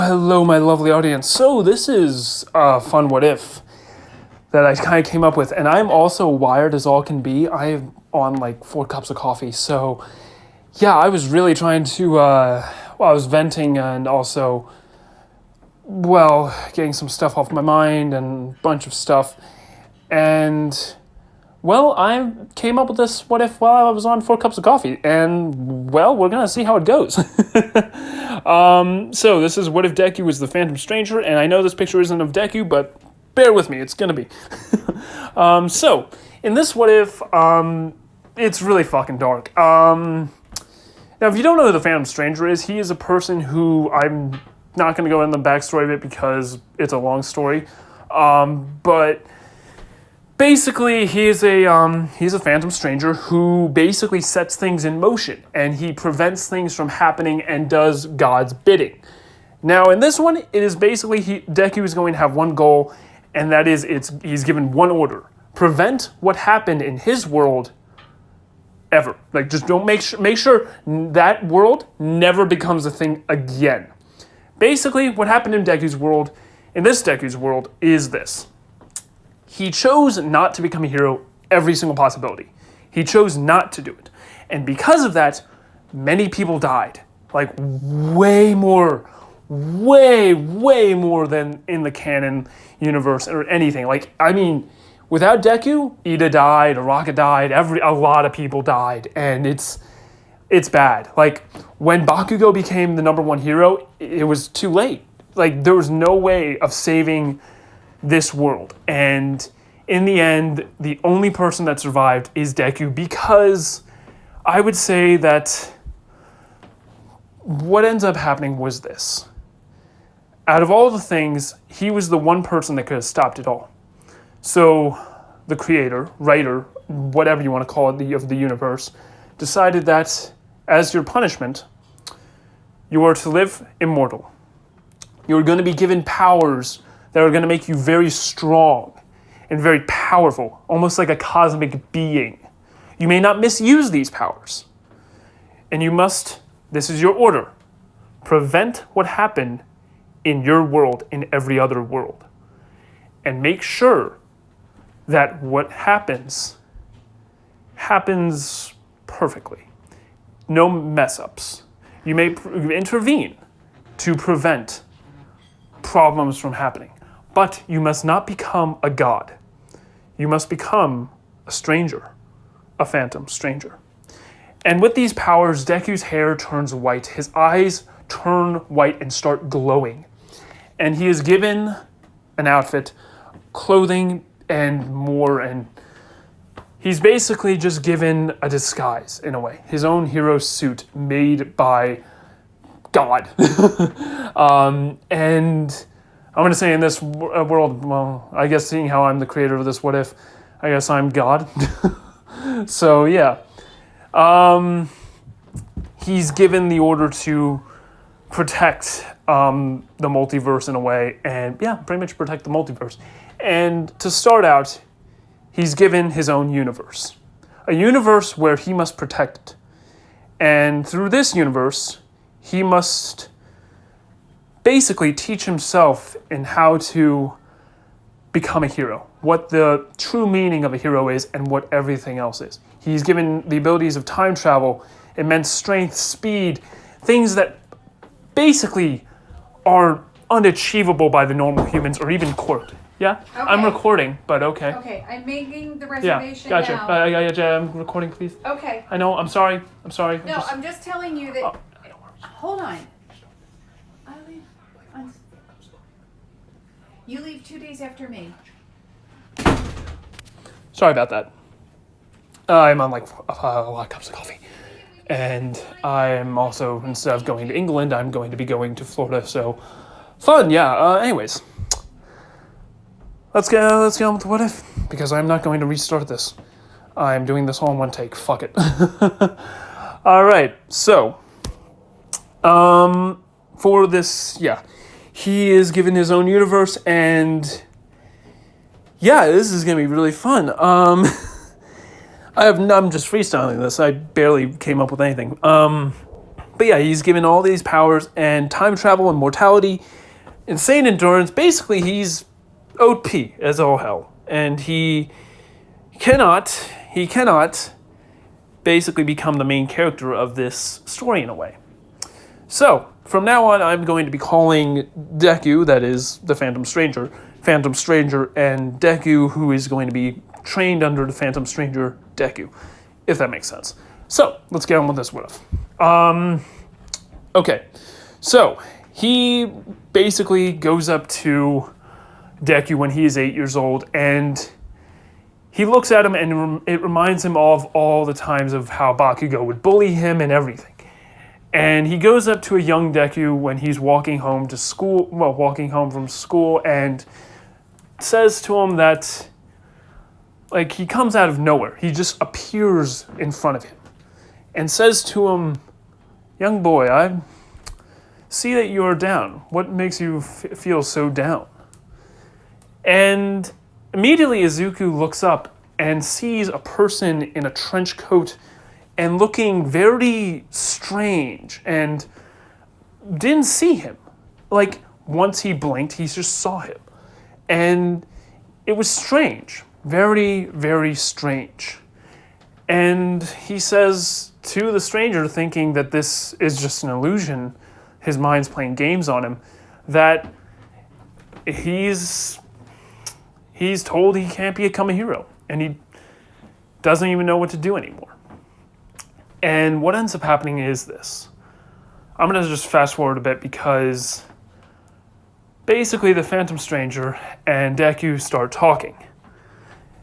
Hello, my lovely audience. So this is a fun what if that I kind of came up with, and I'm also wired as all can be. I'm on like 4 cups of coffee, so yeah, I was really trying to. I was venting and also, getting some stuff off my mind and a bunch of stuff, and I came up with this what if while I was on 4 cups of coffee, and we're gonna see how it goes. So this is what if Deku was the Phantom Stranger, and I know this picture isn't of Deku, but bear with me, it's gonna be. So in this what if, it's really fucking dark. Now, if you don't know who the Phantom Stranger is, he is a person who I'm not gonna go into the backstory of it because it's a long story, but. Basically, he's a phantom stranger who basically sets things in motion, and he prevents things from happening and does God's bidding. Now, in this one, it is basically Deku is going to have one goal, and that is he's given one order: prevent what happened in his world ever. Like, just don't make sure that world never becomes a thing again. Basically, what happened in this Deku's world, is this. He chose not to become a hero every single possibility. He chose not to do it. And because of that, many people died. Like, way more than in the canon universe or anything. Like, I mean, without Deku, Ida died, Araka died, a lot of people died, and it's bad. Like, when Bakugo became the number one hero, it was too late. Like, there was no way of saving this world, and in the end, the only person that survived is Deku, because I would say that what ends up happening was this. Out of all the things, he was the one person that could have stopped it all. So the creator, writer, whatever you want to call it, of the universe, decided that as your punishment, you are to live immortal. You're going to be given powers that are going to make you very strong and very powerful, almost like a cosmic being. You may not misuse these powers. And you must, this is your order, prevent what happened in your world, in every other world. And make sure that what happens perfectly. No mess-ups. You may intervene to prevent problems from happening. But you must not become a god. You must become a stranger, a phantom stranger. And with these powers, Deku's hair turns white. His eyes turn white and start glowing. And he is given an outfit, clothing, and more. And he's basically just given a disguise, in a way. His own hero suit made by God. And I'm going to say in this world, I guess seeing how I'm the creator of this what if, I guess I'm God. So, yeah. He's given the order to protect the multiverse in a way, and pretty much protect the multiverse. And to start out, he's given his own universe. A universe where he must protect it. And through this universe, he must basically teach himself in how to become a hero, what the true meaning of a hero is and what everything else is. He's given the abilities of time travel, immense strength, speed, things that basically are unachievable by the normal humans or even Court. Yeah? Okay. I'm recording, but okay. Okay, I'm making the reservation gotcha. now. I'm recording, please. Okay. I know, I'm sorry. No, I'm just telling you that... Hold on. You leave 2 days after me. Sorry about that. I'm on like a lot of cups of coffee. And I'm also, instead of going to England, I'm going to be going to Florida, so fun, yeah. Anyways. Let's get on with the what if, because I'm not going to restart this. I'm doing this all in one take. Fuck it. Alright, so for this, he is given his own universe, and this is gonna be really fun. I'm just freestyling this. I barely came up with anything. But yeah, he's given all these powers and time travel and mortality, insane endurance. Basically, he's OP as all hell. And he cannot basically become the main character of this story in a way. So, from now on, I'm going to be calling Deku, that is the Phantom Stranger, and Deku, who is going to be trained under the Phantom Stranger, Deku, if that makes sense. So, let's get on with this what if. Okay, so he basically goes up to Deku when he is 8 years old, and he looks at him, and it reminds him of all the times of how Bakugo would bully him and everything. And he goes up to a young Deku when he's walking home from school, and says to him that, like, he comes out of nowhere. He just appears in front of him and says to him, "Young boy, I see that you are down. What makes you feel so down?" And immediately Izuku looks up and sees a person in a trench coat and looking very strange, and didn't see him. Like, once he blinked, he just saw him. And it was strange. Very, very strange. And he says to the stranger, thinking that this is just an illusion, his mind's playing games on him, that he's told he can't become a hero, and he doesn't even know what to do anymore. And what ends up happening is this. I'm going to just fast forward a bit, because basically the Phantom Stranger and Deku start talking.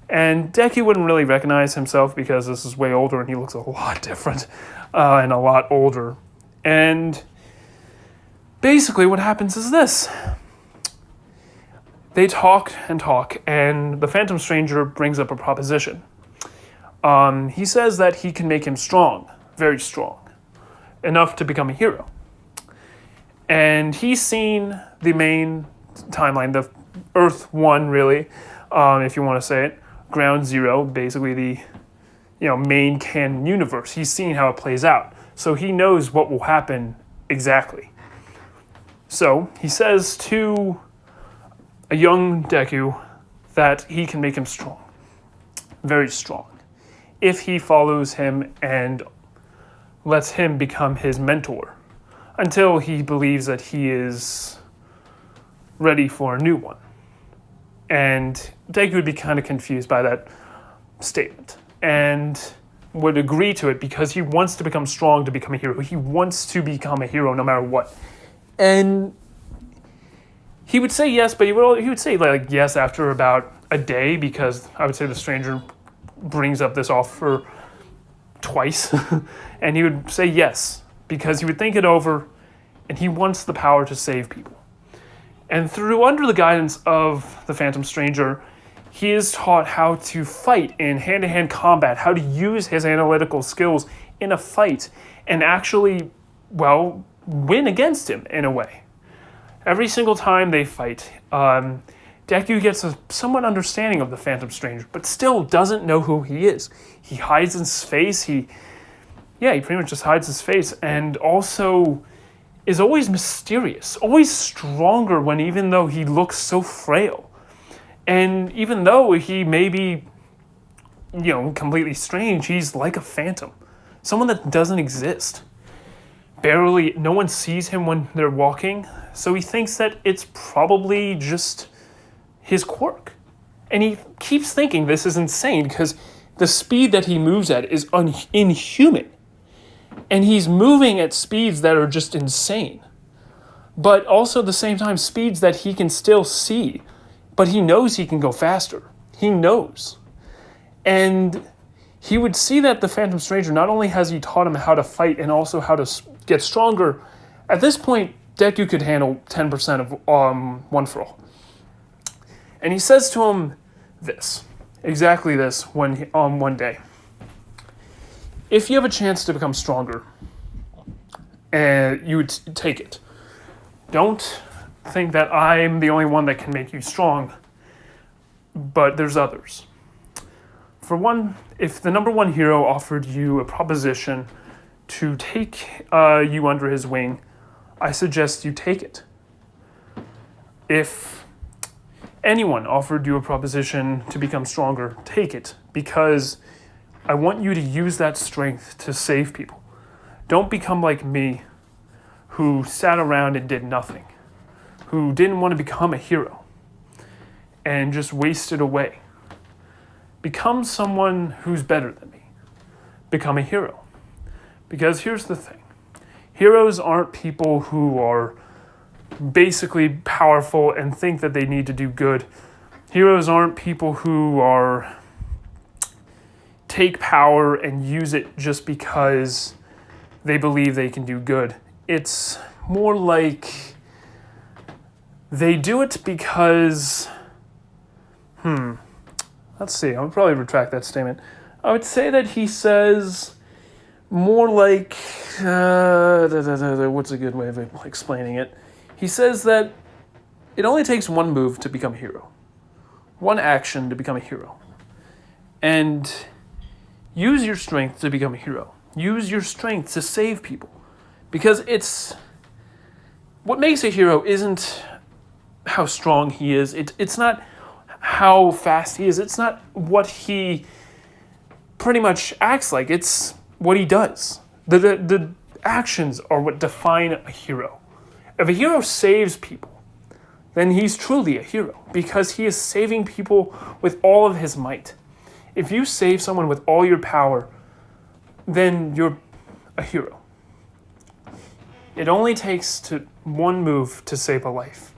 And Deku wouldn't really recognize himself because this is way older and he looks a lot different and a lot older. And basically what happens is this. They talk and talk, and the Phantom Stranger brings up a proposition. He says that he can make him strong, very strong, enough to become a hero. And he's seen the main timeline, the Earth 1, really, if you want to say it, Ground Zero, basically the main canon universe. He's seen how it plays out, so he knows what will happen exactly. So he says to a young Deku that he can make him strong, very strong, if he follows him and lets him become his mentor until he believes that he is ready for a new one. And Deku would be kind of confused by that statement and would agree to it because he wants to become strong to become a hero. He wants to become a hero no matter what. And he would say yes, but he would say like yes after about a day, because I would say the stranger brings up this offer twice. And he would say yes because he would think it over and he wants the power to save people. And under the guidance of the Phantom Stranger, he is taught how to fight in hand-to-hand combat, how to use his analytical skills in a fight and actually, win against him in a way. Every single time they fight, Deku gets a somewhat understanding of the Phantom Stranger, but still doesn't know who he is. He hides his face. He pretty much just hides his face, and also is always mysterious, always stronger even though he looks so frail. And even though he may be, completely strange, he's like a phantom, someone that doesn't exist. Barely, no one sees him when they're walking, so he thinks that it's probably just his quirk. And he keeps thinking this is insane because the speed that he moves at is inhuman. And he's moving at speeds that are just insane. But also at the same time, speeds that he can still see. But he knows he can go faster. He knows. And he would see that the Phantom Stranger, not only has he taught him how to fight and also how to get stronger, at this point, Deku could handle 10% of One For All. And he says to him exactly this, one day. If you have a chance to become stronger, and you would take it. Don't think that I'm the only one that can make you strong, but there's others. For one, if the number one hero offered you a proposition to take you under his wing, I suggest you take it. If anyone offered you a proposition to become stronger, take it, because I want you to use that strength to save people. Don't become like me, who sat around and did nothing, who didn't want to become a hero and just wasted away. Become someone who's better than me. Become a hero. Because here's the thing. Heroes aren't people who are basically powerful and think that they need to do good. Heroes aren't people who take power and use it just because they believe they can do good. It's more like they do it because, let's see, I'll probably retract that statement. I would say that he says more like, what's a good way of explaining it? He says that it only takes one move to become a hero. One action to become a hero. And use your strength to become a hero. Use your strength to save people. Because what makes a hero isn't how strong he is. It's not how fast he is. It's not what he pretty much acts like. It's what he does. The actions are what define a hero. If a hero saves people, then he's truly a hero because he is saving people with all of his might. If you save someone with all your power, then you're a hero. It only takes one move to save a life.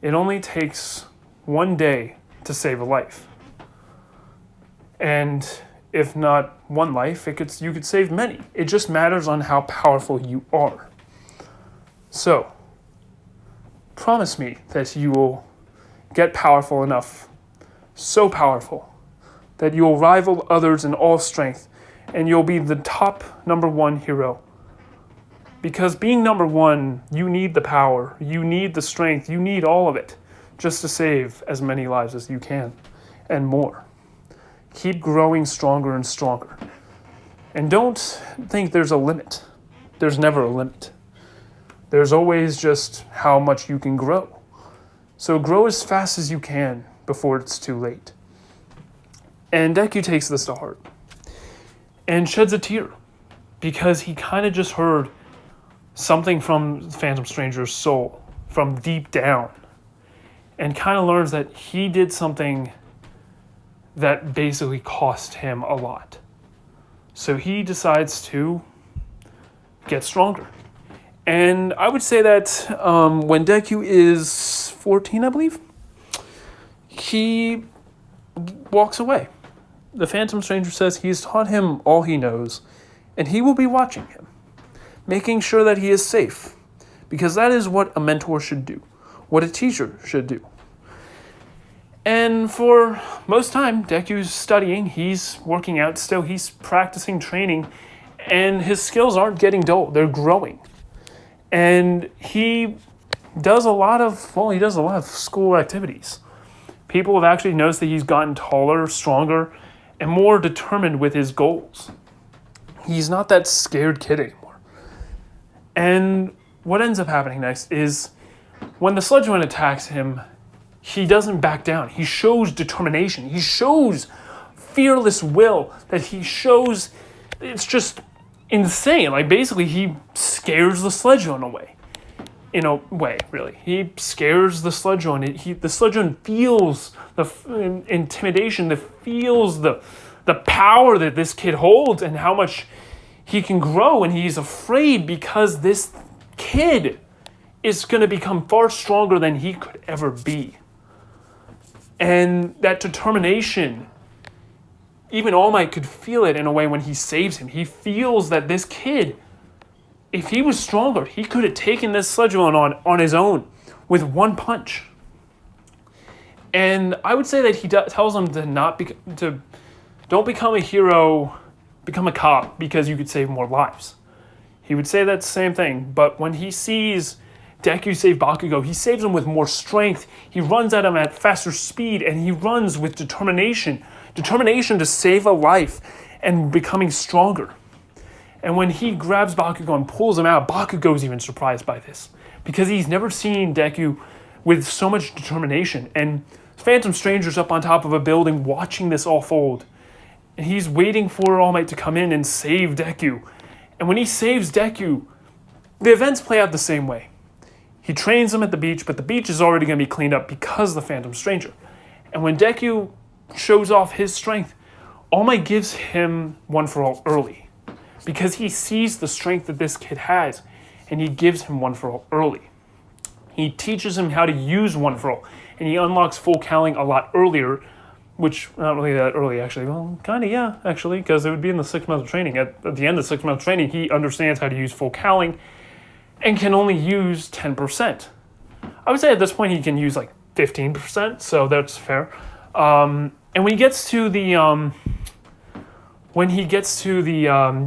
It only takes one day to save a life. And if not one life, you could save many. It just matters on how powerful you are. So, promise me that you will get powerful enough, so powerful, that you will rival others in all strength, and you'll be the top number one hero. Because being number one, you need the power, you need the strength, you need all of it, just to save as many lives as you can, and more. Keep growing stronger and stronger. And don't think there's a limit. There's never a limit. There's always just how much you can grow. So grow as fast as you can before it's too late. And Deku takes this to heart and sheds a tear because he kind of just heard something from Phantom Stranger's soul from deep down and kind of learns that he did something that basically cost him a lot. So he decides to get stronger. And I would say that when Deku is 14, I believe, he walks away. The Phantom Stranger says he's taught him all he knows, and he will be watching him, making sure that he is safe, because that is what a mentor should do, what a teacher should do. And for most time, Deku's studying, he's working out still, he's practicing training, and his skills aren't getting dull, they're growing. And he does a lot of school activities. People have actually noticed that he's gotten taller, stronger, and more determined with his goals. He's not that scared kid anymore. And what ends up happening next is when the Sledgeman attacks him, he doesn't back down. He shows determination. He shows fearless will that he shows. It's just insane. Like basically he scares the Sledgeman away. In a way, really. He scares the Sledgeman. The Sledgeman feels the intimidation, feels the power that this kid holds and how much he can grow, and he's afraid because this kid is going to become far stronger than he could ever be. And that determination, even All Might could feel it in a way when he saves him. He feels that this kid, if he was stronger, he could have taken this Sledgeman on his own with one punch. And I would say that he tells him to don't become a hero, become a cop because you could save more lives. He would say that same thing, but when he sees Deku save Bakugo, he saves him with more strength. He runs at him at faster speed, and he runs with determination to save a life and becoming stronger. And when he grabs Bakugo and pulls him out, Bakugo's even surprised by this. Because he's never seen Deku with so much determination. And Phantom Stranger's up on top of a building watching this all fold. And he's waiting for All Might to come in and save Deku. And when he saves Deku, the events play out the same way. He trains him at the beach, but the beach is already going to be cleaned up because of the Phantom Stranger. And when Deku shows off his strength, All Might gives him One for All early. Because he sees the strength that this kid has, and he gives him One for All early. He teaches him how to use One for All, and he unlocks full Cowling a lot earlier, which, not really that early, actually. Well, kind of, yeah, actually, because it would be in the 6 months of training. At the end of 6 months of training, he understands how to use full Cowling and can only use 10%. I would say at this point he can use like 15%, so that's fair. And when he gets to the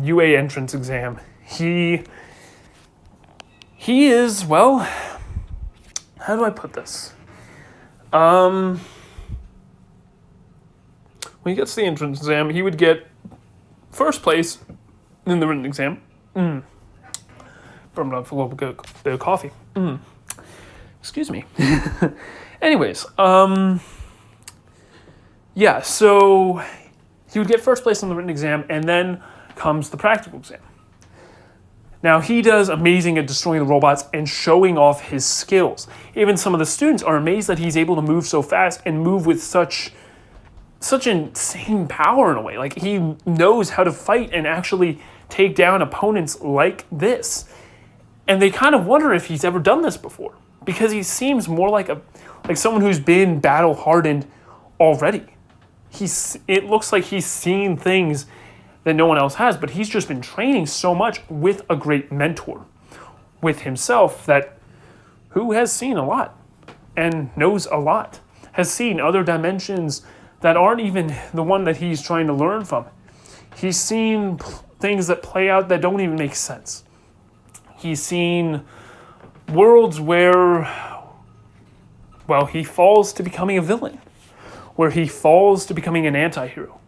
UA entrance exam, he is, well, how do I put this? When he gets to the entrance exam, he would get first place in the written exam. From a little bit of coffee. Excuse me. Anyways, yeah, so he would get first place on the written exam, and then comes the practical exam. Now, he does amazing at destroying the robots and showing off his skills. Even some of the students are amazed that he's able to move so fast and move with such insane power in a way. Like, he knows how to fight and actually take down opponents like this. And they kind of wonder if he's ever done this before, because he seems more like someone who's been battle hardened already. It looks like he's seen things that no one else has, but he's just been training so much with a great mentor, with himself, who has seen a lot and knows a lot, has seen other dimensions that aren't even the one that he's trying to learn from. He's seen things that play out that don't even make sense. He's seen worlds where, well, he falls to becoming a villain, where he falls to becoming an anti-hero,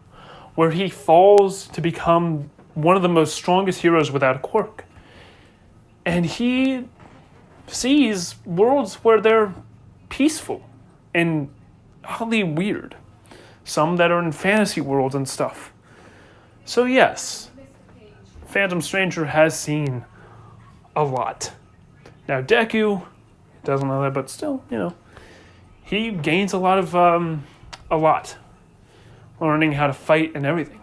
where he falls to become one of the most strongest heroes without a quirk. And he sees worlds where they're peaceful and oddly weird. Some that are in fantasy worlds and stuff. So yes, Phantom Stranger has seen a lot. Now Deku doesn't know that, but still, he gains a lot, learning how to fight and everything.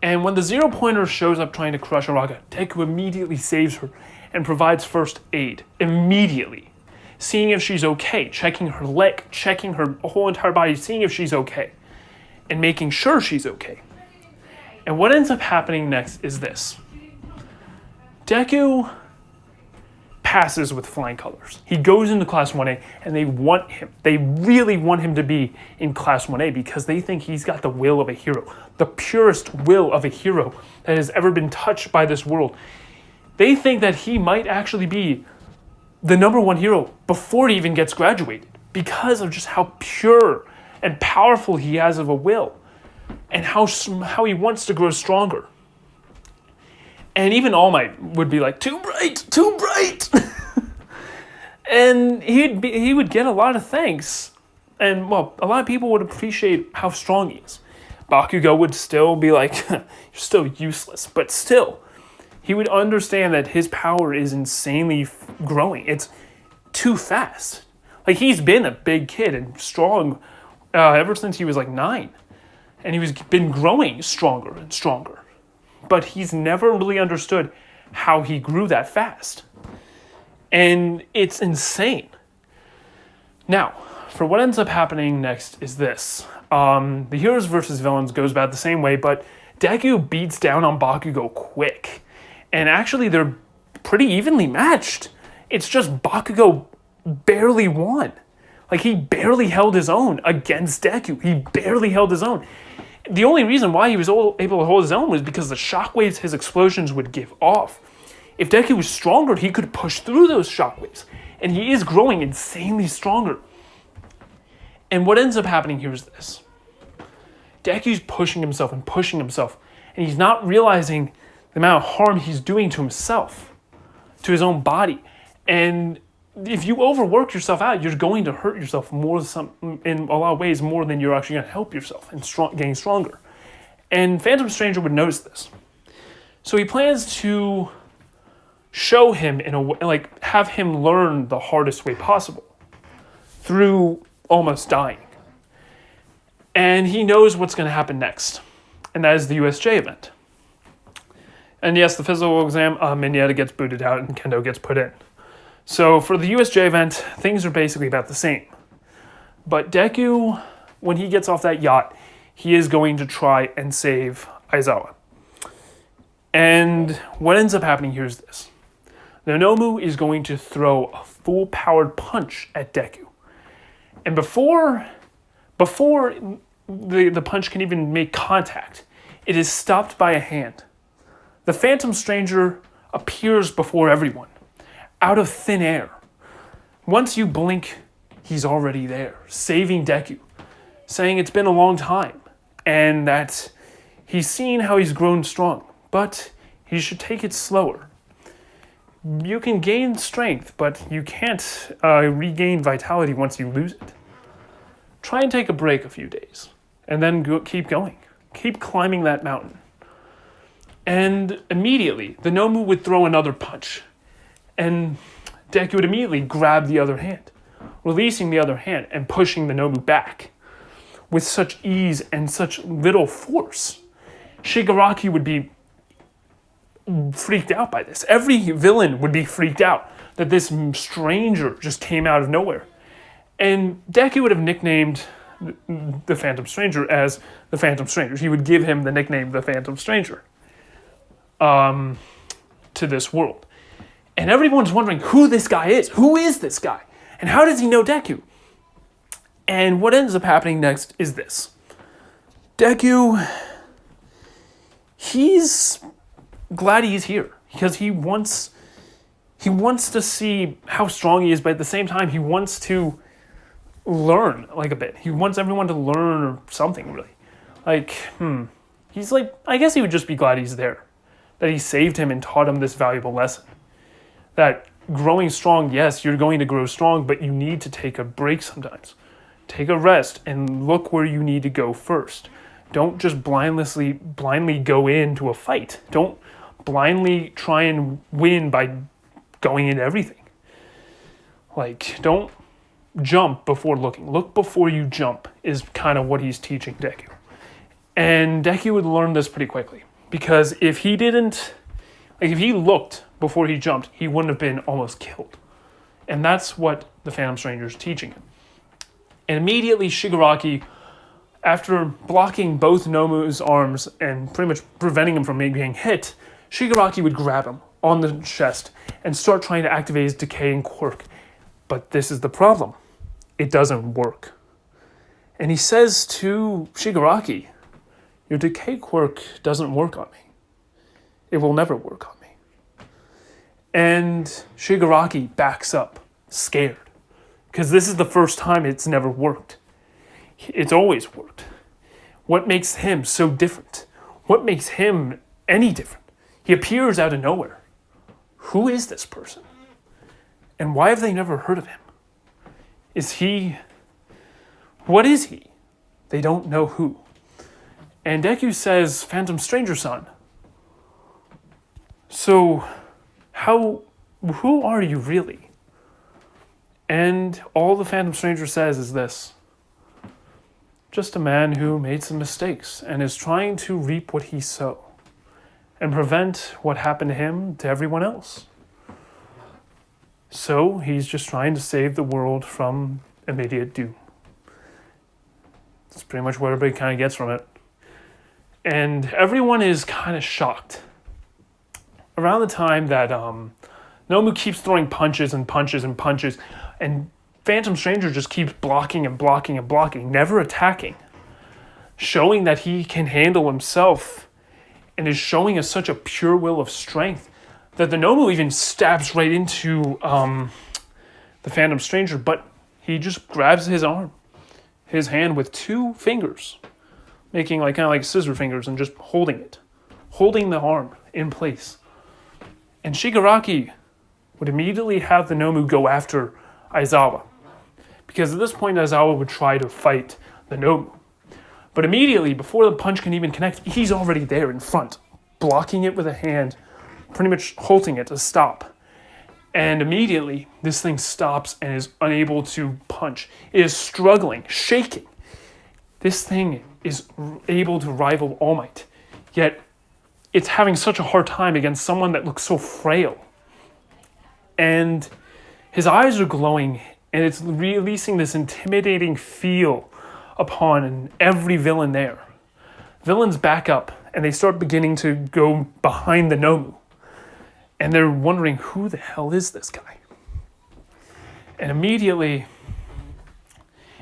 And when the Zero Pointer shows up trying to crush Araga, Deku immediately saves her and provides first aid immediately, seeing if she's okay, checking her leg, checking her whole entire body, seeing if she's okay, and making sure she's okay. And what ends up happening next is this. Deku passes with flying colors. He goes into Class 1A, and they really want him to be in Class 1A because they think he's got the will of a hero, the purest will of a hero that has ever been touched by this world. They think that he might actually be the #1 hero before he even gets graduated because of just how pure and powerful he has of a will and how he wants to grow stronger. And even All Might would be like, too bright. And he would get a lot of thanks. And, well, a lot of people would appreciate how strong he is. Bakugo would still be like, you're still useless. But still, he would understand that his power is insanely growing. It's too fast. Like, he's been a big kid and strong ever since he was like 9. And he's been growing stronger and stronger. But he's never really understood how he grew that fast. And it's insane. Now, for what ends up happening next is this. The heroes versus villains goes about the same way, but Deku beats down on Bakugo quick. And actually, they're pretty evenly matched. It's just Bakugo barely won. Like, he barely held his own against Deku. He barely held his own. The only reason why he was able to hold his own was because the shockwaves his explosions would give off. If Deku was stronger, he could push through those shockwaves. And he is growing insanely stronger. And what ends up happening here is this. Deku's pushing himself, and he's not realizing the amount of harm he's doing to himself, to his own body. And if you overwork yourself out, you're going to hurt yourself in a lot of ways more than you're actually going to help yourself and getting stronger. And Phantom Stranger would notice this. So he plans to show him in a way, like have him learn the hardest way possible through almost dying. And he knows what's going to happen next. And that is the USJ event. And yes, the physical exam, Minyata gets booted out and Kendo gets put in. So for the USJ event, things are basically about the same. But Deku, when he gets off that yacht, he is going to try and save Aizawa. And what ends up happening here is this. Nonomu is going to throw a full-powered punch at Deku. And before the punch can even make contact, it is stopped by a hand. The Phantom Stranger appears before everyone, out of thin air. Once you blink, he's already there, saving Deku, saying it's been a long time, and that he's seen how he's grown strong, but he should take it slower. You can gain strength, but you can't regain vitality once you lose it. Try and take a break a few days, and then keep going. Keep climbing that mountain. And immediately, the Nomu would throw another punch, and Deku would immediately grab the other hand, releasing the other hand and pushing the Nomu back with such ease and such little force. Shigaraki would be freaked out by this. Every villain would be freaked out that this stranger just came out of nowhere. And Deku would have nicknamed the Phantom Stranger as the Phantom Stranger. He would give him the nickname the Phantom Stranger to this world. And everyone's wondering who this guy is. Who is this guy? And how does he know Deku? And what ends up happening next is this. Deku, he's glad he's here because he wants to see how strong he is, but at the same time, he wants to learn like a bit. He wants everyone to learn or something, really. He's like, I guess he would just be glad he's there, that he saved him and taught him this valuable lesson. That growing strong, yes, you're going to grow strong, but you need to take a break sometimes. Take a rest and look where you need to go first. Don't just blindly go into a fight. Don't blindly try and win by going into everything. Don't jump before looking. Look before you jump is kind of what he's teaching Deku. And Deku would learn this pretty quickly. Because if he looked before he jumped, he wouldn't have been almost killed. And that's what the Phantom Stranger is teaching him. And immediately Shigaraki, after blocking both Nomu's arms and pretty much preventing him from being hit, Shigaraki would grab him on the chest and start trying to activate his decaying quirk. But this is the problem. It doesn't work. And he says to Shigaraki, your decay quirk doesn't work on me. It will never work on me. And Shigaraki backs up, scared. Because this is the first time it's never worked. It's always worked. What makes him so different? What makes him any different? He appears out of nowhere. Who is this person? And why have they never heard of him? What is he? They don't know who. And Deku says, Phantom Stranger-san. So, who are you really? And all the Phantom Stranger says is this. Just a man who made some mistakes and is trying to reap what he sowed and prevent what happened to him to everyone else. So he's just trying to save the world from immediate doom. That's pretty much what everybody kind of gets from it. And everyone is kind of shocked. Around the time that Nomu keeps throwing punches and punches and punches, and Phantom Stranger just keeps blocking and blocking and blocking, never attacking, showing that he can handle himself and is showing us such a pure will of strength that the Nomu even stabs right into the Phantom Stranger, but he just grabs his hand with two fingers, making kind of like scissor fingers and just holding the arm in place. And Shigaraki would immediately have the Nomu go after Aizawa. Because at this point, Aizawa would try to fight the Nomu. But immediately, before the punch can even connect, he's already there in front, blocking it with a hand, pretty much halting it to stop. And immediately, this thing stops and is unable to punch. It is struggling, shaking. This thing is able to rival All Might. Yet, it's having such a hard time against someone that looks so frail. And his eyes are glowing, and it's releasing this intimidating feel upon every villain there. Villains back up, and they start beginning to go behind the Nomu. And they're wondering, who the hell is this guy? And immediately,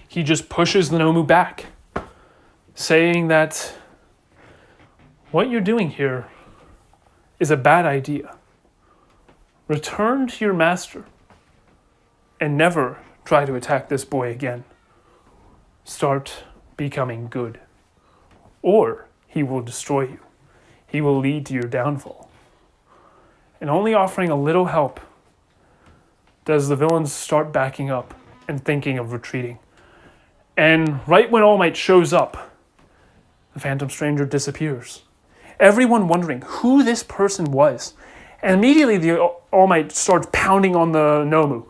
he just pushes the Nomu back, saying that what you're doing here is a bad idea. Return to your master and never try to attack this boy again. Start becoming good, or he will destroy you. He will lead to your downfall. And only offering a little help does the villains start backing up and thinking of retreating. And right when All Might shows up, the Phantom Stranger disappears. Everyone wondering who this person was. And immediately the All Might starts pounding on the Nomu,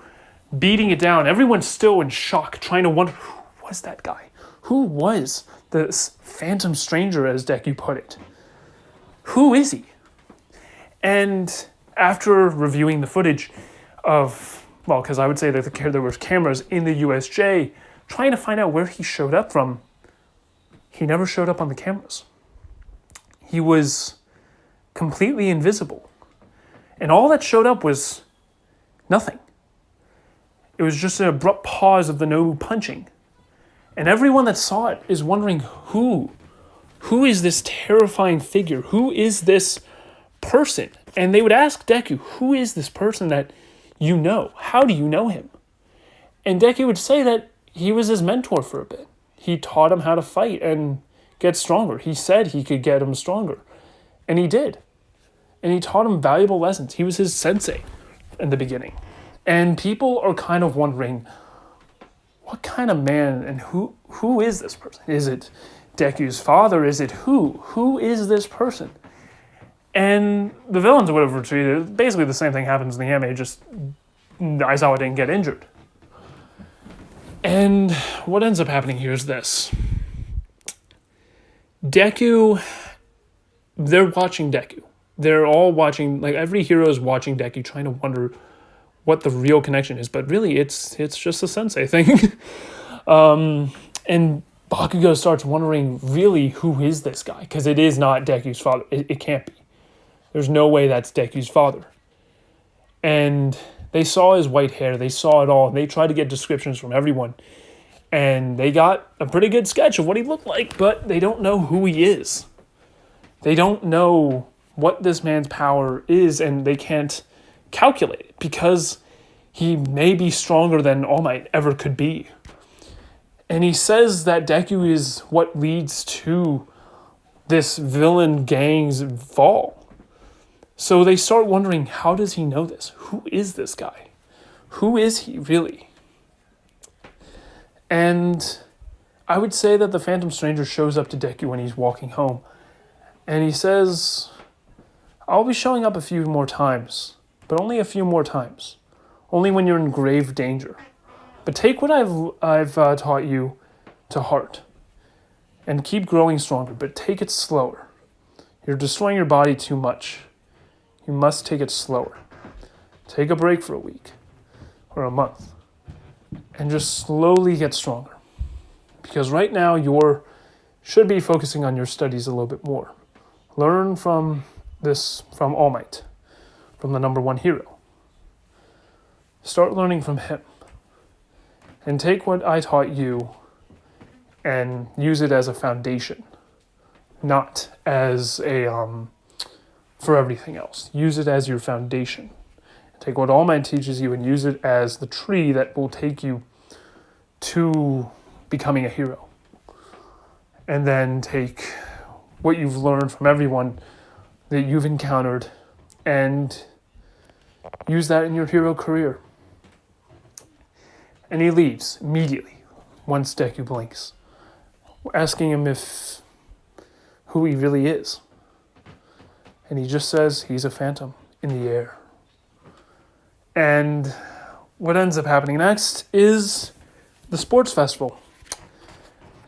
beating it down. Everyone's still in shock, trying to wonder, who was that guy? Who was this Phantom Stranger, as Deku put it? Who is he? And after reviewing the footage of, well, because I would say that there was cameras in the USJ, trying to find out where he showed up from, he never showed up on the cameras. He was completely invisible. And all that showed up was nothing. It was just an abrupt pause of the Nobu punching. And everyone that saw it is wondering, who is this terrifying figure? Who is this person? And they would ask Deku, who is this person that you know? How do you know him? And Deku would say that he was his mentor for a bit. He taught him how to fight and get stronger. He said he could get him stronger. And he did. And he taught him valuable lessons. He was his sensei in the beginning. And people are kind of wondering, what kind of man and who is this person? Is it Deku's father? Is it who? Who is this person? And the villains would have retreated. Basically the same thing happens in the anime, just Aizawa didn't get injured. And what ends up happening here is this. Deku, they're watching Deku. They're all watching, like every hero is watching Deku, trying to wonder what the real connection is. But really, it's just a sensei thing. And Bakugo starts wondering, really, who is this guy? Because it is not Deku's father. It can't be. There's no way that's Deku's father. And they saw his white hair. They saw it all. And they tried to get descriptions from everyone. And they got a pretty good sketch of what he looked like, but they don't know who he is. They don't know what this man's power is, and they can't calculate it because he may be stronger than All Might ever could be. And he says that Deku is what leads to this villain gang's fall. So they start wondering, how does he know this? Who is this guy? Who is he really? And I would say that the Phantom Stranger shows up to Deku when he's walking home. And he says, I'll be showing up a few more times, but only a few more times. Only when you're in grave danger. But take what I've taught you to heart. And keep growing stronger, but take it slower. You're destroying your body too much. You must take it slower. Take a break for a week or a month. And just slowly get stronger. Because right now you should be focusing on your studies a little bit more. Learn from All Might, from the number one hero. Start learning from him. And take what I taught you and use it as a foundation, not as for everything else. Use it as your foundation. Take what All Might teaches you and use it as the tree that will take you to becoming a hero. And then take what you've learned from everyone that you've encountered and use that in your hero career. And he leaves immediately once Deku blinks, asking him who he really is. And he just says he's a phantom in the air. And what ends up happening next is the sports festival.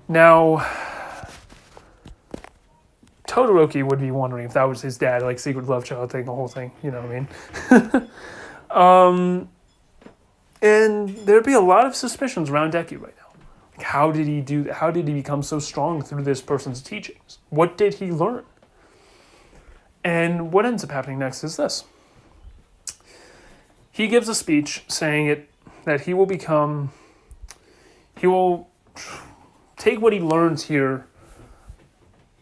Now, Todoroki would be wondering if that was his dad, like secret love child thing, the whole thing, you know what I mean? And there'd be a lot of suspicions around Deku right now. Like, how did he become so strong through this person's teachings? What did he learn? And what ends up happening next is this. He gives a speech saying that he will take what he learns here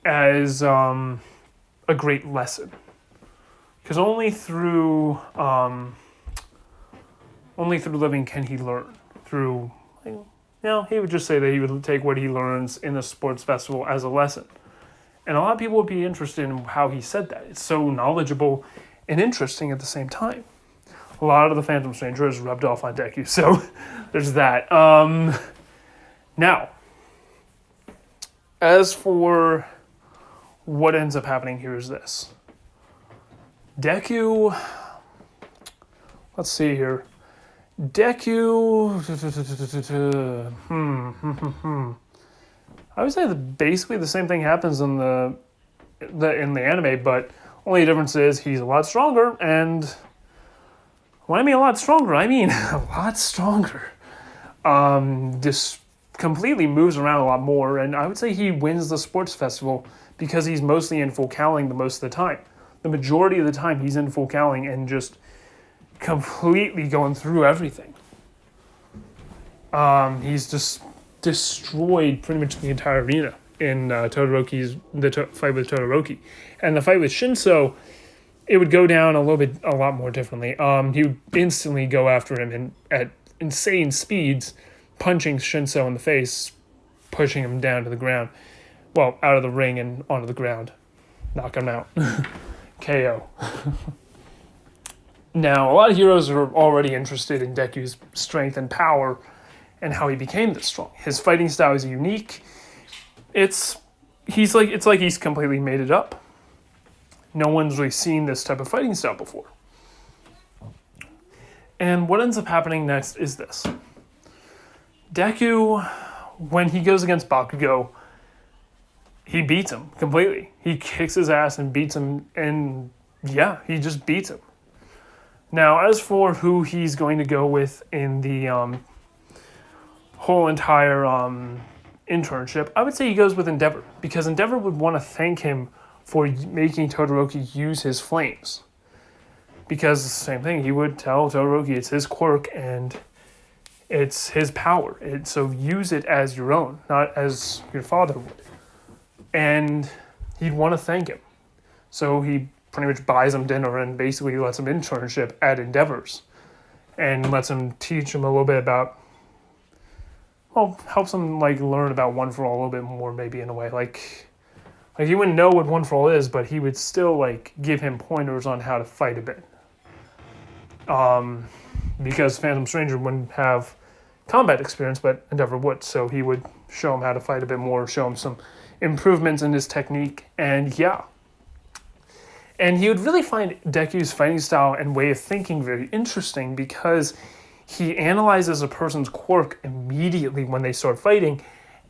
as a great lesson. Because only through living can he learn. He would just say that he would take what he learns in the sports festival as a lesson. And a lot of people would be interested in how he said that. It's so knowledgeable and interesting at the same time. A lot of the Phantom Stranger is rubbed off on Deku, so there's that. Now, as for what ends up happening here is this. Deku, let's see here. Deku, I would say that basically the same thing happens in the anime, but only difference is he's a lot stronger, and when I mean a lot stronger, I mean a lot stronger. Just completely moves around a lot more, and I would say he wins the sports festival because he's mostly in full cowling the most of the time. The majority of the time he's in full cowling and just completely going through everything. He's just destroyed pretty much the entire arena in fight with Todoroki. And the fight with Shinso, it would go down a lot more differently. He would instantly go after him at insane speeds, punching Shinso in the face, pushing him down to the ground. Well, out of the ring and onto the ground. Knock him out. KO. Now, a lot of heroes are already interested in Deku's strength and power and how he became this strong. His fighting style is unique. It's like he's completely made it up. No one's really seen this type of fighting style before. And what ends up happening next is this. Deku, when he goes against Bakugo, he beats him completely. He kicks his ass and beats him, and yeah, he just beats him. Now, as for who he's going to go with in the whole entire internship, I would say he goes with Endeavor, because Endeavor would want to thank him for making Todoroki use his flames. Because it's the same thing, he would tell Todoroki it's his quirk and it's his power. So use it as your own, not as your father would. And he'd want to thank him. So he pretty much buys him dinner and basically lets him internship at Endeavor's. And lets him teach him a little bit about, helps him learn about One For All a little bit more, maybe in a way. Like he wouldn't know what One For All is, but he would still give him pointers on how to fight a bit. Because Phantom Stranger wouldn't have combat experience, but Endeavor would. So he would show him how to fight a bit more, show him some improvements in his technique, and yeah. And he would really find Deku's fighting style and way of thinking very interesting because he analyzes a person's quirk immediately when they start fighting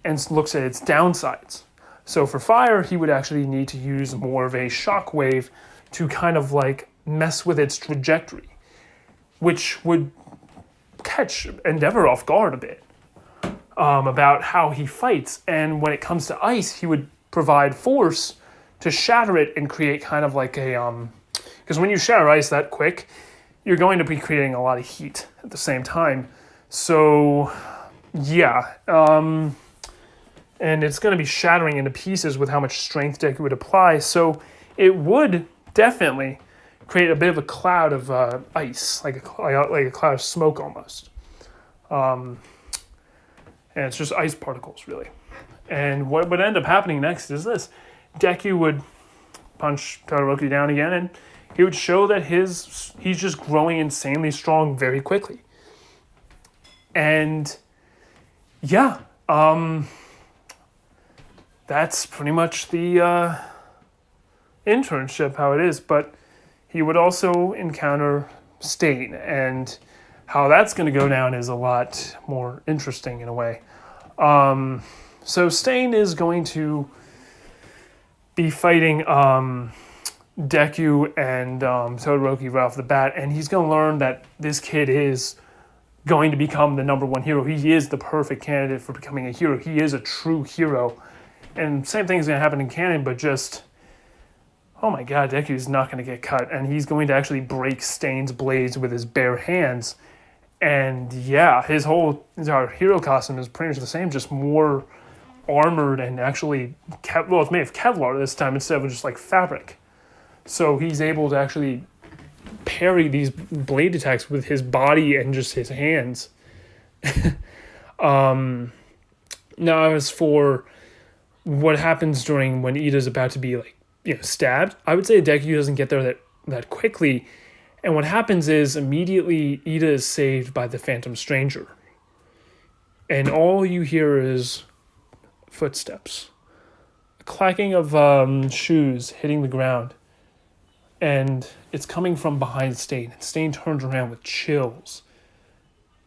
and looks at its downsides. So for fire, he would actually need to use more of a shockwave to kind of mess with its trajectory, which would catch Endeavor off guard a bit about how he fights. And when it comes to ice, he would provide force to shatter it and create kind of because when you shatter ice that quick, you're going to be creating a lot of heat at the same time. So, yeah. And it's going to be shattering into pieces with how much strength Deku would apply. So it would definitely create a bit of a cloud of ice, like a cloud of smoke almost. And it's just ice particles, really. And what would end up happening next is this. Deku would punch Todoroki down again, and he would show that he's just growing insanely strong very quickly. And yeah, that's pretty much the internship, how it is. But he would also encounter Stain, and how that's going to go down is a lot more interesting in a way. So Stain is going to be fighting Deku and Todoroki right off the bat, and he's going to learn that this kid is going to become the number one hero. He is the perfect candidate for becoming a hero. He is a true hero. And same thing is going to happen in canon, but just, oh my god, Deku's not going to get cut, and he's going to actually break Stain's blades with his bare hands. And yeah, his hero costume is pretty much the same, just more armored and actually, it's made of Kevlar this time instead of just like fabric. So he's able to actually parry these blade attacks with his body and just his hands. Now, as for what happens during when Ida's about to be stabbed, I would say Deku doesn't get there that quickly. And what happens is immediately Ida is saved by the Phantom Stranger. And all you hear is footsteps. A clacking of shoes hitting the ground. And it's coming from behind Stain. And Stain turns around with chills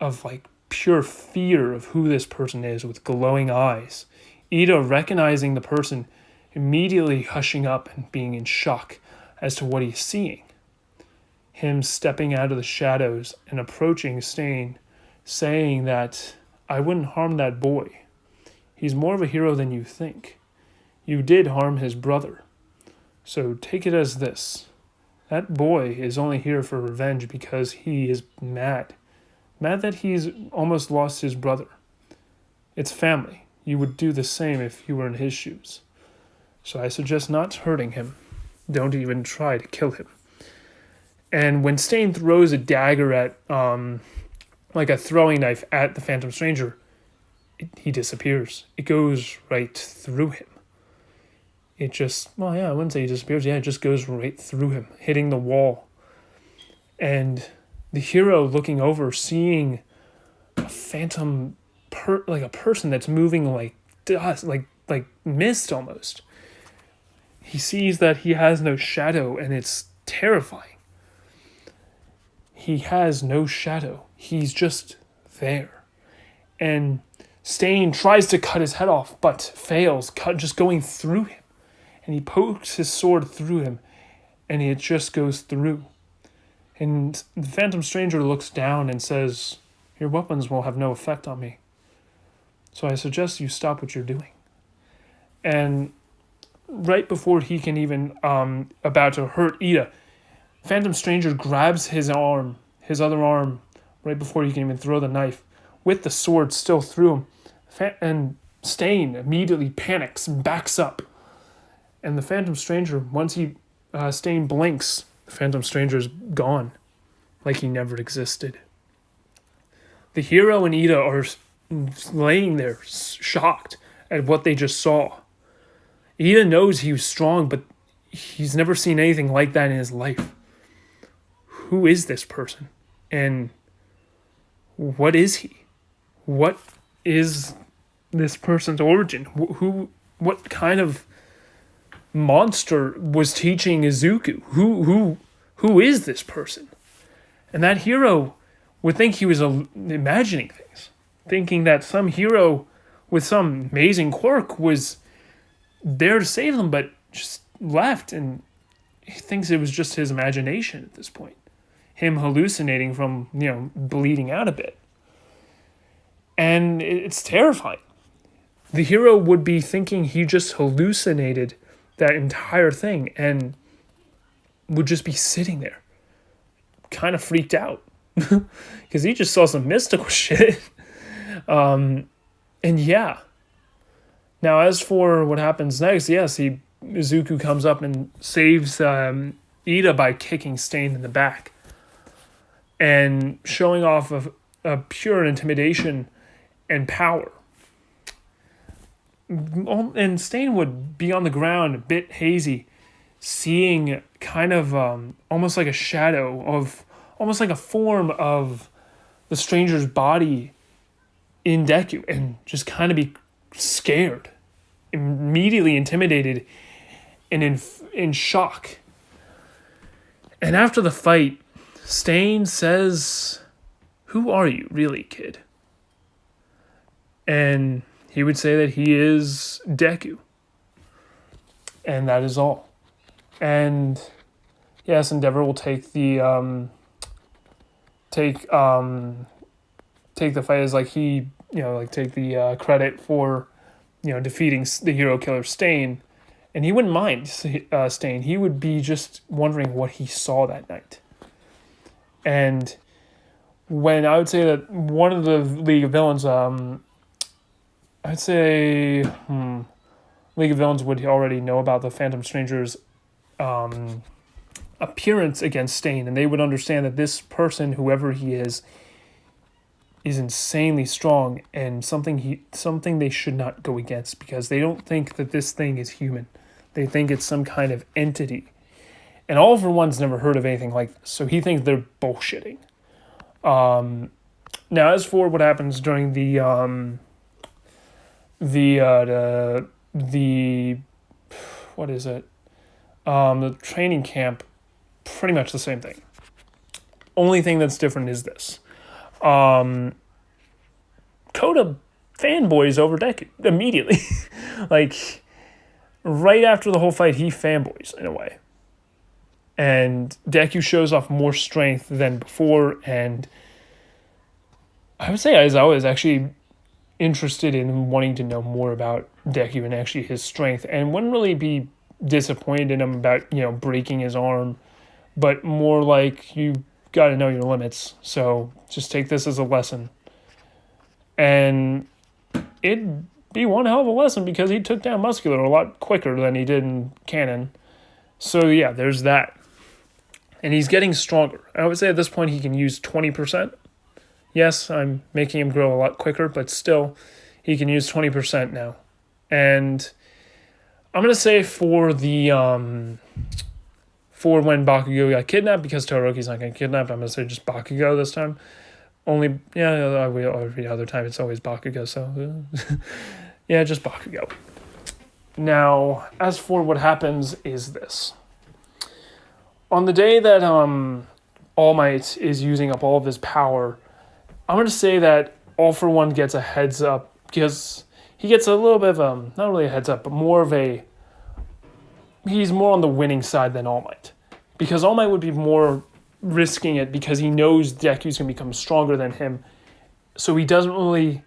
of pure fear of who this person is with glowing eyes. Ida, recognizing the person, immediately hushing up and being in shock as to what he's seeing. Him stepping out of the shadows and approaching Stain, saying that, "I wouldn't harm that boy. He's more of a hero than you think. You did harm his brother. So take it as this. That boy is only here for revenge because he is mad. Mad that he's almost lost his brother. It's family. You would do the same if you were in his shoes. So I suggest not hurting him. Don't even try to kill him." And when Stain throws a dagger at, like a throwing knife at the Phantom Stranger, he disappears. It goes right through him. It just, I wouldn't say he disappears. Yeah, it just goes right through him, hitting the wall. And the hero looking over, seeing a phantom, like a person that's moving like dust, like mist almost. He sees that he has no shadow, and it's terrifying. He has no shadow. He's just there. And Stain tries to cut his head off, but fails, just going through him. And he pokes his sword through him, and it just goes through. And the Phantom Stranger looks down and says, "Your weapons will have no effect on me. So I suggest you stop what you're doing." And right before he can even, about to hurt Ida, Phantom Stranger grabs his arm, his other arm, right before he can even throw the knife, with the sword still through him. And Stain immediately panics and backs up. And the Phantom Stranger, once Stain blinks, the Phantom Stranger's gone, like he never existed. The hero and Ida are laying there, shocked at what they just saw. Ida knows he was strong, but he's never seen anything like that in his life. Who is this person? And what is he? What is this person's origin? What kind of monster was teaching Izuku? Who is this person? And that hero would think he was imagining things, thinking that some hero with some amazing quirk was there to save them, but just left, and he thinks it was just his imagination at this point. Him hallucinating from, bleeding out a bit. And it's terrifying. The hero would be thinking he just hallucinated that entire thing and would just be sitting there, kind of freaked out, because he just saw some mystical shit. And yeah. Now, as for what happens next, yes, Izuku comes up and saves Ida by kicking Stain in the back and showing off a pure intimidation and power. And Stain would be on the ground, a bit hazy, seeing kind of almost like a shadow of, almost like a form of the stranger's body in Deku, and just kind of be scared, immediately intimidated, and in shock. And after the fight, Stain says, "Who are you, really, kid?" And he would say that he is Deku. And that is all. And yes, Endeavor will take the take the fight as like he, take the credit for, defeating the hero killer Stain. And he wouldn't mind Stain. He would be just wondering what he saw that night. And when I would say that one of the League of Villains, I'd say League of Villains would already know about the Phantom Stranger's appearance against Stain, and they would understand that this person, whoever he is insanely strong, and something they should not go against, because they don't think that this thing is human. They think it's some kind of entity. And All for One's never heard of anything like this, so he thinks they're bullshitting. Now, as for what happens during the what is it? The training camp, pretty much the same thing. Only thing that's different is this. Koda fanboys over Deku immediately. Like, right after the whole fight, he fanboys in a way. And Deku shows off more strength than before, and I would say I was actually interested in wanting to know more about Deku and actually his strength, and wouldn't really be disappointed in him about, breaking his arm, but more like, you got to know your limits, so just take this as a lesson. And it'd be one hell of a lesson, because he took down Muscular a lot quicker than he did in canon. So yeah, there's that. And he's getting stronger. I would say at this point he can use 20%. Yes, I'm making him grow a lot quicker, but still, he can use 20% now. And I'm going to say for the for when Bakugo got kidnapped, because Todoroki's not getting kidnapped, I'm going to say just Bakugo this time. Only, every other time it's always Bakugo, so yeah, just Bakugo. Now, as for what happens is this. On the day that All Might is using up all of his power, I'm going to say that All for One gets a heads up, because he gets a little bit of not really a heads up, but more of he's more on the winning side than All Might. Because All Might would be more risking it, because he knows Deku's going to become stronger than him. So he doesn't really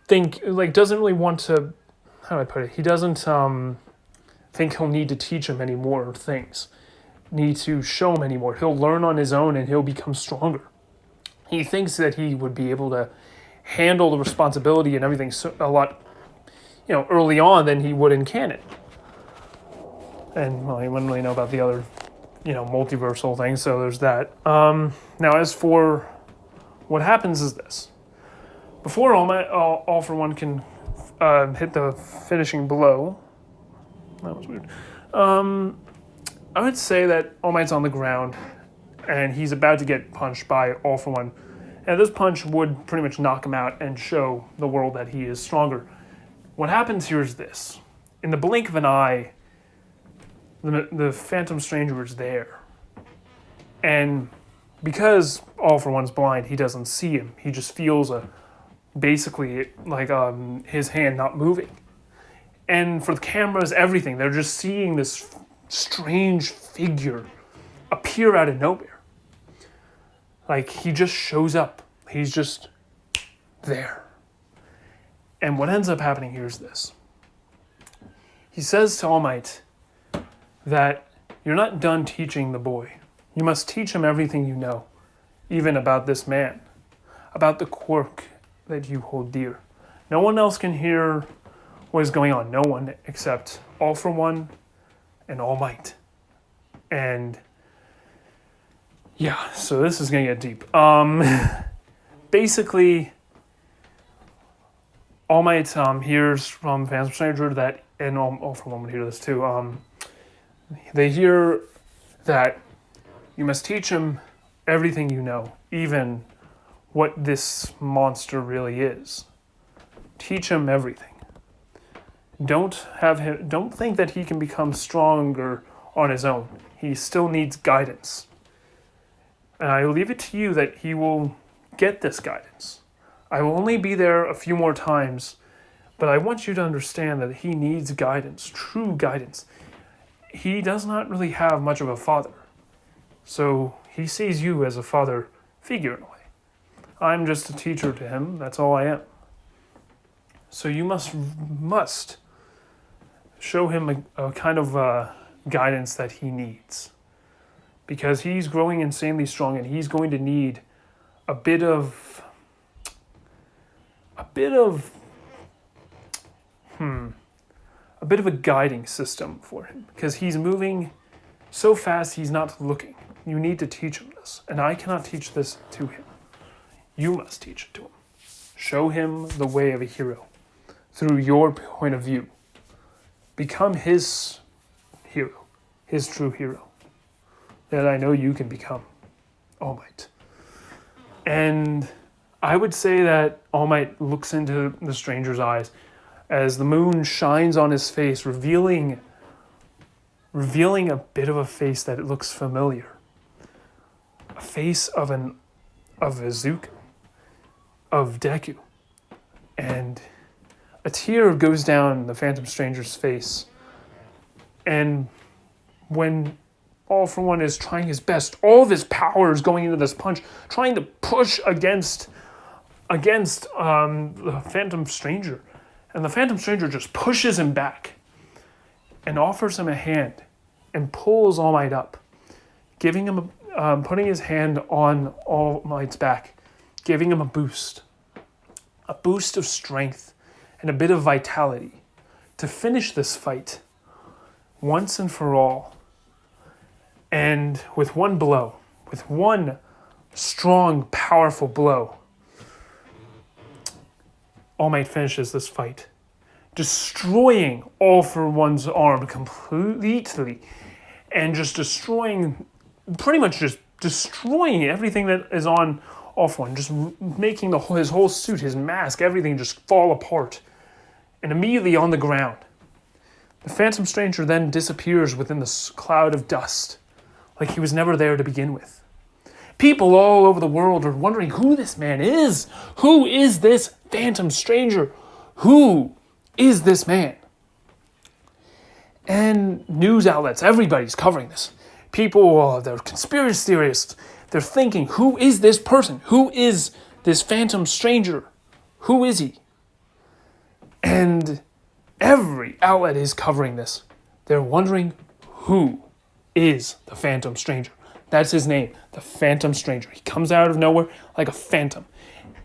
doesn't really want to, how do I put it? He doesn't think he'll need to teach him any more things. Need to show him anymore. He'll learn on his own and he'll become stronger. He thinks that he would be able to handle the responsibility and everything a lot, early on than he would in canon. And, well, he wouldn't really know about the other, multiversal things, so there's that. Now, as for what happens is this. Before All for One can hit the finishing blow, that was weird, I would say that All Might's on the ground, and he's about to get punched by All for One. And this punch would pretty much knock him out and show the world that he is stronger. What happens here is this. In the blink of an eye, the Phantom Stranger is there. And because All for One's blind, he doesn't see him. He just feels basically like his hand not moving. And for the cameras, everything, they're just seeing this strange figure appear out of nowhere. Like, he just shows up. He's just there. And what ends up happening here is this. He says to All Might that you're not done teaching the boy. You must teach him everything you know, even about this man, about the quirk that you hold dear. No one else can hear what is going on. No one except All for One and All Might. And yeah, so this is gonna get deep. Basically, All Might hears from Phantom Stranger that, and All for One would hear this too, They hear that you must teach him everything you know, even what this monster really is. Teach him everything. Don't think that he can become stronger on his own. He still needs guidance. And I leave it to you that he will get this guidance. I will only be there a few more times, but I want you to understand that he needs guidance, true guidance. He does not really have much of a father. So he sees you as a father figure in a way. I'm just a teacher to him, that's all I am. So you must show him a kind of guidance that he needs. Because he's growing insanely strong and he's going to need a bit of a guiding system for him. Because he's moving so fast he's not looking. You need to teach him this. And I cannot teach this to him. You must teach it to him. Show him the way of a hero through your point of view. Become his hero, his true hero, that I know you can become, All Might. And I would say that All Might looks into the stranger's eyes as the moon shines on his face, revealing a bit of a face that looks familiar. A face of Izuku, of Deku. And a tear goes down the Phantom Stranger's face. And when All For One is trying his best, all of his power is going into this punch, trying to push against the Phantom Stranger. And the Phantom Stranger just pushes him back and offers him a hand and pulls All Might up, giving him putting his hand on All Might's back, giving him a boost of strength and a bit of vitality to finish this fight once and for all. And with one blow, with one strong, powerful blow, All Might finishes this fight, destroying All For One's arm completely, and just pretty much just destroying everything that is on All For One, just making his whole suit, his mask, everything just fall apart, and immediately on the ground. The Phantom Stranger then disappears within this cloud of dust, like he was never there to begin with. People all over the world are wondering who this man is. Who is this Phantom Stranger? Who is this man? And news outlets, everybody's covering this. People, they're conspiracy theorists. They're thinking, who is this person? Who is this Phantom Stranger? Who is he? And every outlet is covering this. They're wondering, who is the Phantom Stranger? That's his name, the Phantom Stranger. He comes out of nowhere like a phantom,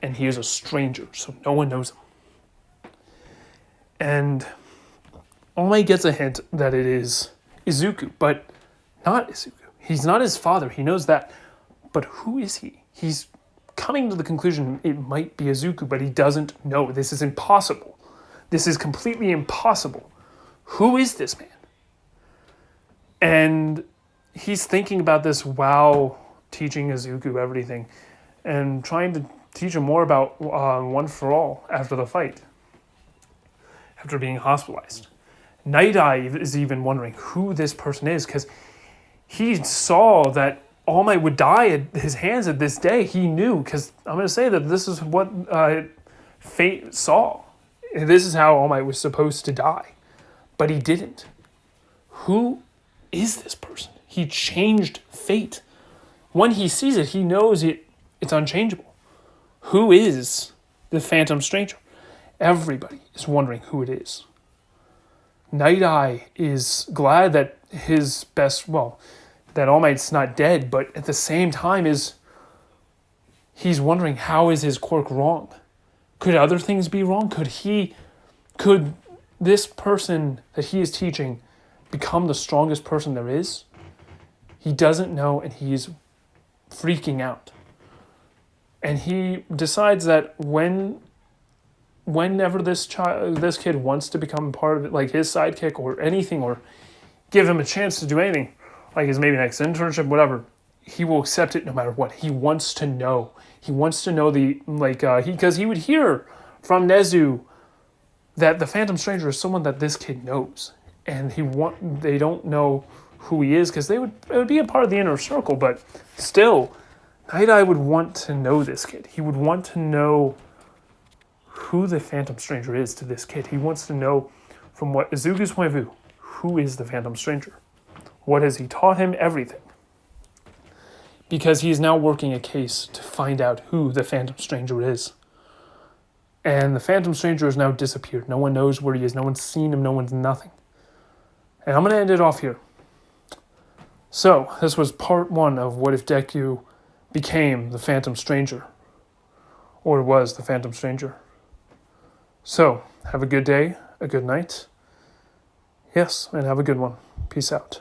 and he is a stranger, so no one knows him. And All Might gets a hint that it is Izuku, but not Izuku. He's not his father, he knows that. But who is he? He's coming to the conclusion it might be Izuku, but he doesn't know. This is impossible. This is completely impossible. Who is this man? And he's thinking about this while teaching Izuku everything and trying to teach him more about One For All after the fight, after being hospitalized. Night Eye is even wondering who this person is because he saw that All Might would die at his hands at this day. He knew, because I'm going to say that this is what fate saw. This is how All Might was supposed to die. But he didn't. Who is this person? He changed fate. When he sees it, he knows it's unchangeable. Who is the Phantom Stranger? Everybody is wondering who it is. Night Eye is glad that that All Might's not dead, but at the same time he's wondering, how is his quirk wrong? Could other things be wrong? Could this person that he is teaching become the strongest person there is? He doesn't know, and he's freaking out. And he decides that whenever this kid wants to become part of it, like his sidekick or anything, or give him a chance to do anything, like his maybe next internship, whatever, he will accept it no matter what. He wants to know. He wants to know because he would hear from Nezu that the Phantom Stranger is someone that this kid knows, and they don't know who he is because it would be a part of the inner circle, but still, Night Eye would want to know this kid. He would want to know who the Phantom Stranger is to this kid. He wants to know, from what Izuku's point of view, who is the Phantom Stranger? What has he taught him? Everything. Because he is now working a case to find out who the Phantom Stranger is. And the Phantom Stranger has now disappeared. No one knows where he is. No one's seen him. No one's nothing. And I'm going to end it off here. So, this was part 1 of what if Deku became the Phantom Stranger. Or was the Phantom Stranger. So, have a good day, a good night. Yes, and have a good one. Peace out.